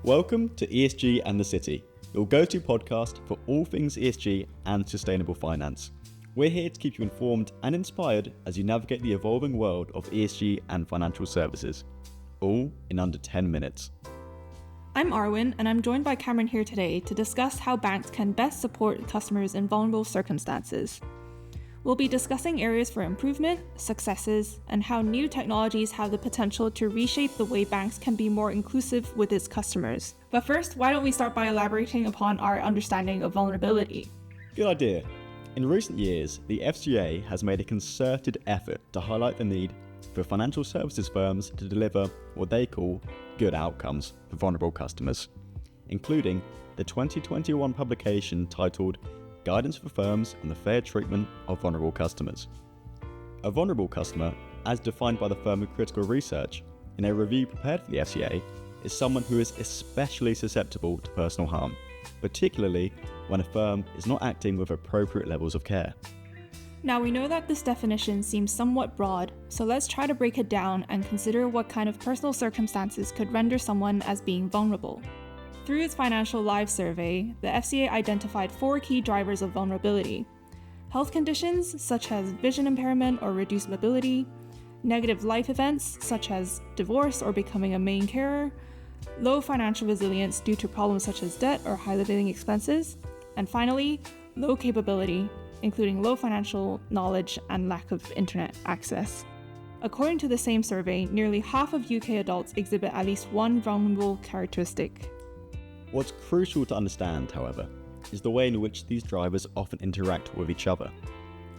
Welcome to ESG and the City, your go-to podcast for all things ESG and sustainable finance. We're here to keep you informed and inspired as you navigate the evolving world of ESG and financial services, all in under 10 minutes. I'm Arwen, and I'm joined by Cameron here today to discuss how banks can best support customers in vulnerable circumstances. We'll be discussing areas for improvement, successes, and how new technologies have the potential to reshape the way banks can be more inclusive with its customers. But first, why don't we start by elaborating upon our understanding of vulnerability? Good idea. In recent years, the FCA has made a concerted effort to highlight the need for financial services firms to deliver what they call good outcomes for vulnerable customers, including the 2021 publication titled Guidance for Firms on the Fair Treatment of Vulnerable Customers. A vulnerable customer, as defined by the firm of Critical Research in a review prepared for the FCA, is someone who is especially susceptible to personal harm, particularly when a firm is not acting with appropriate levels of care. Now, we know that this definition seems somewhat broad, so let's try to break it down and consider what kind of personal circumstances could render someone as being vulnerable. Through its Financial Lives survey, the FCA identified 4 key drivers of vulnerability: health conditions such as vision impairment or reduced mobility, negative life events such as divorce or becoming a main carer, low financial resilience due to problems such as debt or high living expenses, and finally, low capability, including low financial knowledge and lack of internet access. According to the same survey, nearly half of UK adults exhibit at least one vulnerable characteristic. What's crucial to understand, however, is the way in which these drivers often interact with each other.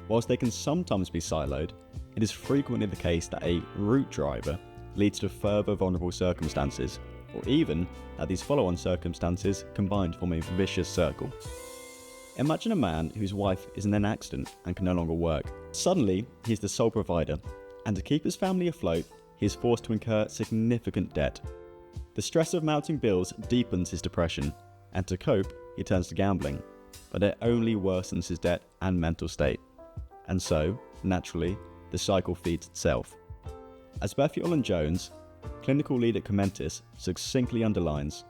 Whilst they can sometimes be siloed, it is frequently the case that a root driver leads to further vulnerable circumstances, or even that these follow-on circumstances combine to form a vicious circle. Imagine a man whose wife is in an accident and can no longer work. Suddenly, he is the sole provider, and to keep his family afloat, he is forced to incur significant debt. The stress of mounting bills deepens his depression, and to cope, he turns to gambling, but it only worsens his debt and mental state. And so, naturally, the cycle feeds itself. As Bethy Jones, clinical lead at Commentis, succinctly underlines,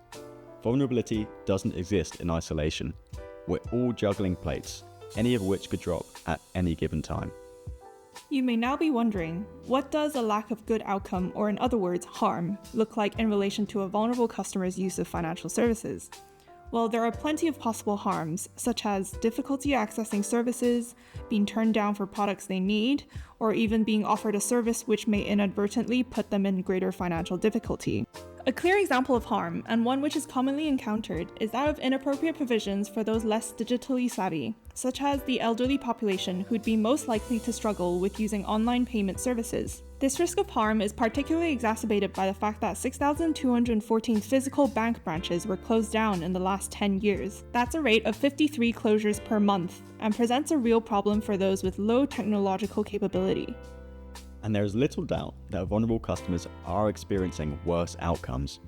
vulnerability doesn't exist in isolation. We're all juggling plates, any of which could drop at any given time. You may now be wondering, what does a lack of good outcome, or in other words, harm, look like in relation to a vulnerable customer's use of financial services? Well, there are plenty of possible harms, such as difficulty accessing services, being turned down for products they need, or even being offered a service which may inadvertently put them in greater financial difficulty. A clear example of harm, and one which is commonly encountered, is that of inappropriate provisions for those less digitally savvy, such as the elderly population who'd be most likely to struggle with using online payment services. This risk of harm is particularly exacerbated by the fact that 6,214 physical bank branches were closed down in the last 10 years. That's a rate of 53 closures per month, and presents a real problem for those with low technological capability. And there is little doubt that vulnerable customers are experiencing worse outcomes.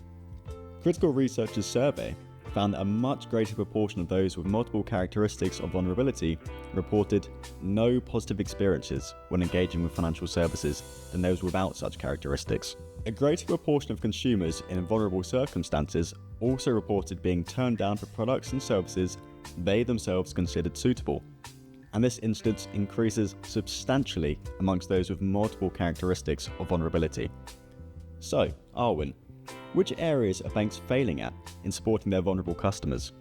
Critical Research's survey found that a much greater proportion of those with multiple characteristics of vulnerability reported no positive experiences when engaging with financial services than those without such characteristics. A greater proportion of consumers in vulnerable circumstances also reported being turned down for products and services they themselves considered suitable. And this instance increases substantially amongst those with multiple characteristics of vulnerability. So, Arwen, which areas are banks failing at in supporting their vulnerable customers?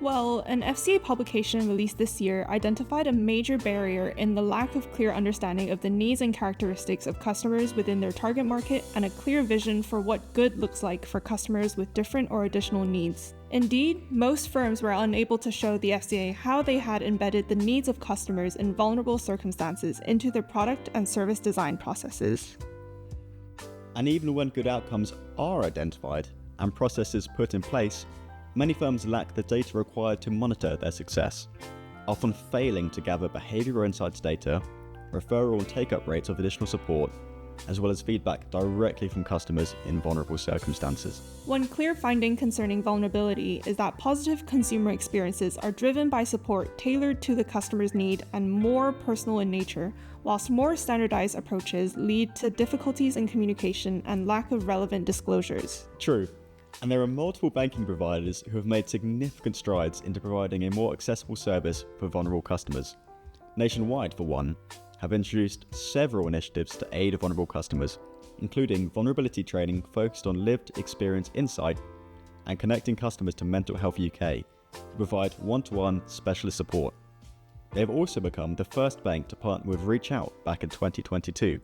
Well, an FCA publication released this year identified a major barrier in the lack of clear understanding of the needs and characteristics of customers within their target market and a clear vision for what good looks like for customers with different or additional needs. Indeed, most firms were unable to show the FCA how they had embedded the needs of customers in vulnerable circumstances into their product and service design processes. And even when good outcomes are identified and processes put in place, many firms lack the data required to monitor their success, often failing to gather behavioural insights data, referral and take-up rates of additional support, as well as feedback directly from customers in vulnerable circumstances. One clear finding concerning vulnerability is that positive consumer experiences are driven by support tailored to the customer's need and more personal in nature, whilst more standardized approaches lead to difficulties in communication and lack of relevant disclosures. True. And there are multiple banking providers who have made significant strides into providing a more accessible service for vulnerable customers. Nationwide, for one, have introduced several initiatives to aid vulnerable customers, including vulnerability training focused on lived experience insight and connecting customers to Mental Health UK to provide one-to-one specialist support. They have also become the first bank to partner with Reach Out back in 2022,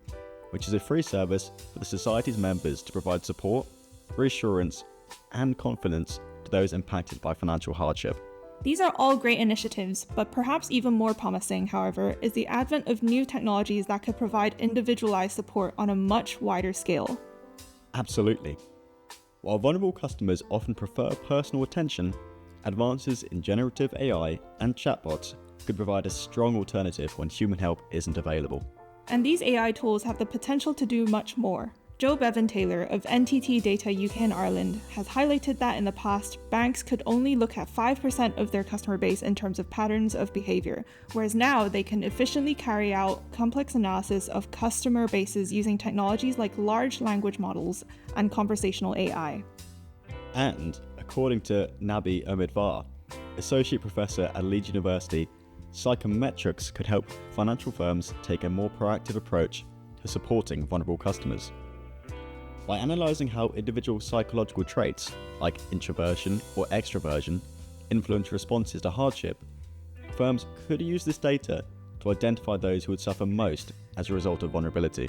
which is a free service for the Society's members to provide support, reassurance, and confidence to those impacted by financial hardship. These are all great initiatives, but perhaps even more promising, however, is the advent of new technologies that could provide individualized support on a much wider scale. Absolutely. While vulnerable customers often prefer personal attention, advances in generative AI and chatbots could provide a strong alternative when human help isn't available. And these AI tools have the potential to do much more. Joe Bevan-Taylor of NTT Data UK and Ireland has highlighted that in the past, banks could only look at 5% of their customer base in terms of patterns of behaviour, whereas now they can efficiently carry out complex analysis of customer bases using technologies like large language models and conversational AI. And, according to Nabi Omidvar, Associate Professor at Leeds University, psychometrics could help financial firms take a more proactive approach to supporting vulnerable customers. By analysing how individual psychological traits, like introversion or extroversion, influence responses to hardship, firms could use this data to identify those who would suffer most as a result of vulnerability,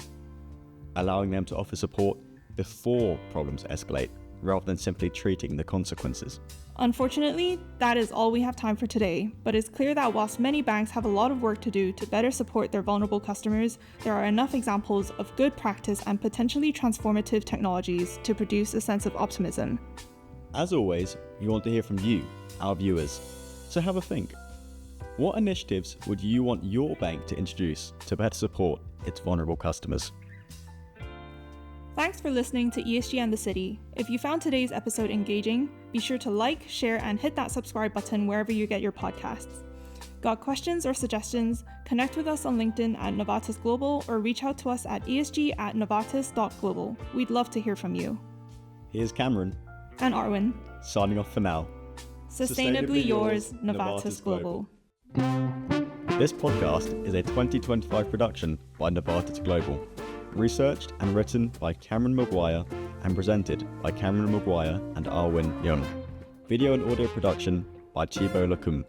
allowing them to offer support before problems escalate, rather than simply treating the consequences. Unfortunately, that is all we have time for today, but it's clear that whilst many banks have a lot of work to do to better support their vulnerable customers, there are enough examples of good practice and potentially transformative technologies to produce a sense of optimism. As always, we want to hear from you, our viewers, so have a think. What initiatives would you want your bank to introduce to better support its vulnerable customers? Thanks for listening to ESG and the City. If you found today's episode engaging, be sure to like, share, and hit that subscribe button wherever you get your podcasts. Got questions or suggestions? Connect with us on LinkedIn at Novatus Global or reach out to us at esg@novatus.global. We'd love to hear from you. Here's Cameron. And Arwen. Signing off for now. Sustainably yours, Novatus Global. This podcast is a 2025 production by Novatus Global. Researched and written by Cameron Maguire and presented by Cameron Maguire and Arwen Young. Video and audio production by Thibaut Lacombe.